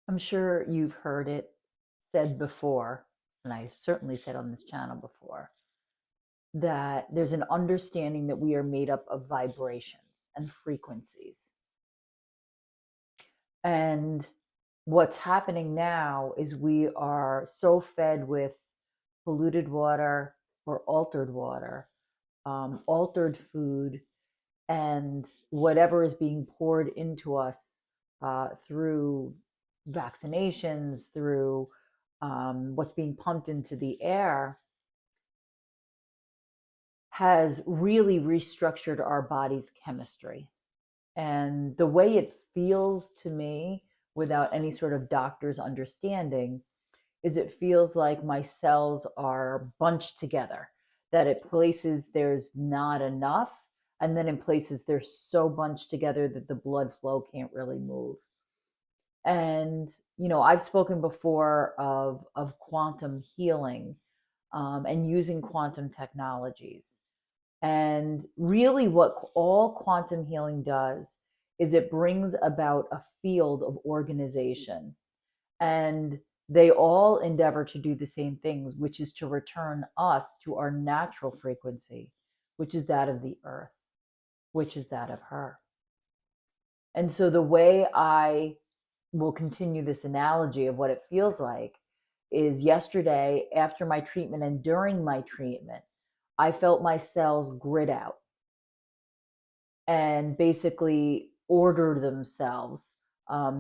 I'm sure you've heard it said before, and I've certainly said on this channel before, that there's an understanding that we are made up of vibrations and frequencies. And what's happening now is we are so fed with polluted water or altered food, and whatever is being poured into us through vaccinations, through what's being pumped into the air, has really restructured our body's chemistry. And the way it feels to me, without any sort of doctor's understanding, is it feels like my cells are bunched together, that at places there's not enough, and then in places they're so bunched together that the blood flow can't really move. And I've spoken before of quantum healing, and using quantum technologies. And really, what all quantum healing does is it brings about a field of organization. And they all endeavor to do the same things, which is to return us to our natural frequency, which is that of the earth, which is that of her. And so the way I will continue this analogy of what it feels like is yesterday, after my treatment and during my treatment, I felt my cells grid out and basically order themselves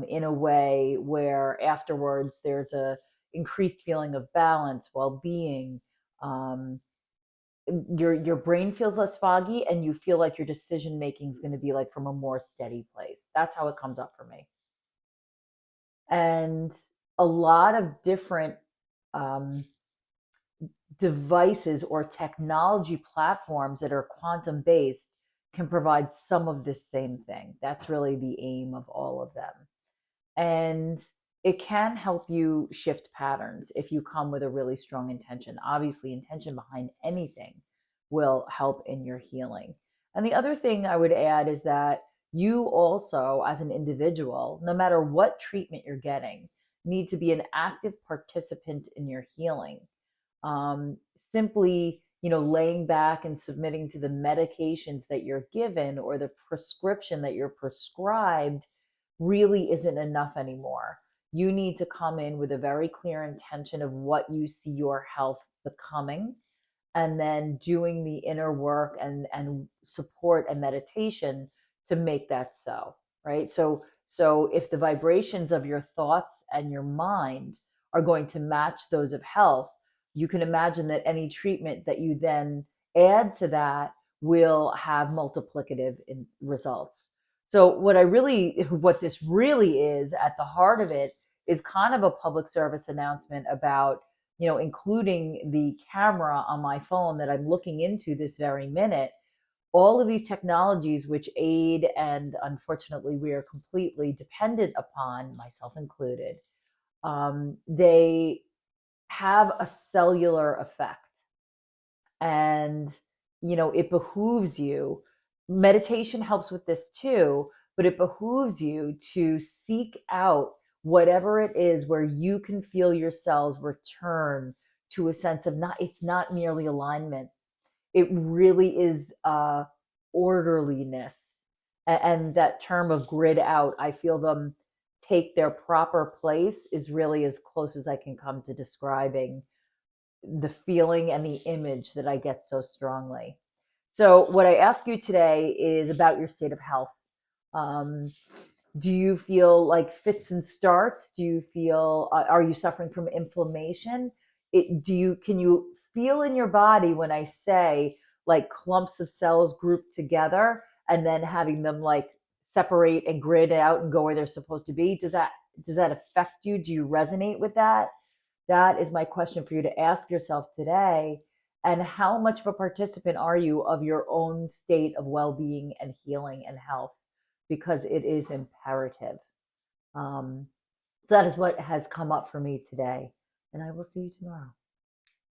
in a way where afterwards there's a increased feeling of balance, well-being. Um, your brain feels less foggy, and you feel like your decision making is going to be like from a more steady place. That's how it comes up for me. And a lot of different um, devices or technology platforms that are quantum based can provide some of this same thing. That's really the aim of all of them. And it can help you shift patterns if you come with a really strong intention. Obviously, intention behind anything will help in your healing. And the other thing I would add is that you also, as an individual, no matter what treatment you're getting, need to be an active participant in your healing. um, Simply, laying back and submitting to the medications that you're given or the prescription that you're prescribed really isn't enough anymore. You need to come in with a very clear intention of what you see your health becoming, and then doing the inner work and support and meditation to make that so, right? So if the vibrations of your thoughts and your mind are going to match those of health, you can imagine that any treatment that you then add to that will have multiplicative results. So what this really is at the heart of it is kind of a public service announcement about, including the camera on my phone that I'm looking into this very minute. All of these technologies which aid, and unfortunately we are completely dependent upon, myself included, they have a cellular effect. And it behooves you, meditation helps with this too, but it behooves you to seek out whatever it is where you can feel yourselves return to a sense of, not, it's not merely alignment, it really is orderliness. And that term of grid out, I feel them take their proper place, is really as close as I can come to describing the feeling and the image that I get so strongly. So, what I ask you today is about your state of health. Um, do you feel like fits and starts? Do you feel, are you suffering from inflammation? Can you feel in your body when I say like clumps of cells grouped together and then having them like separate and grid out and go where they're supposed to be? Does that affect you? Do you resonate with that? That is my question for you to ask yourself today. And how much of a participant are you of your own state of well being and healing and health? Because it is imperative. So that is what has come up for me today. And I will see you tomorrow.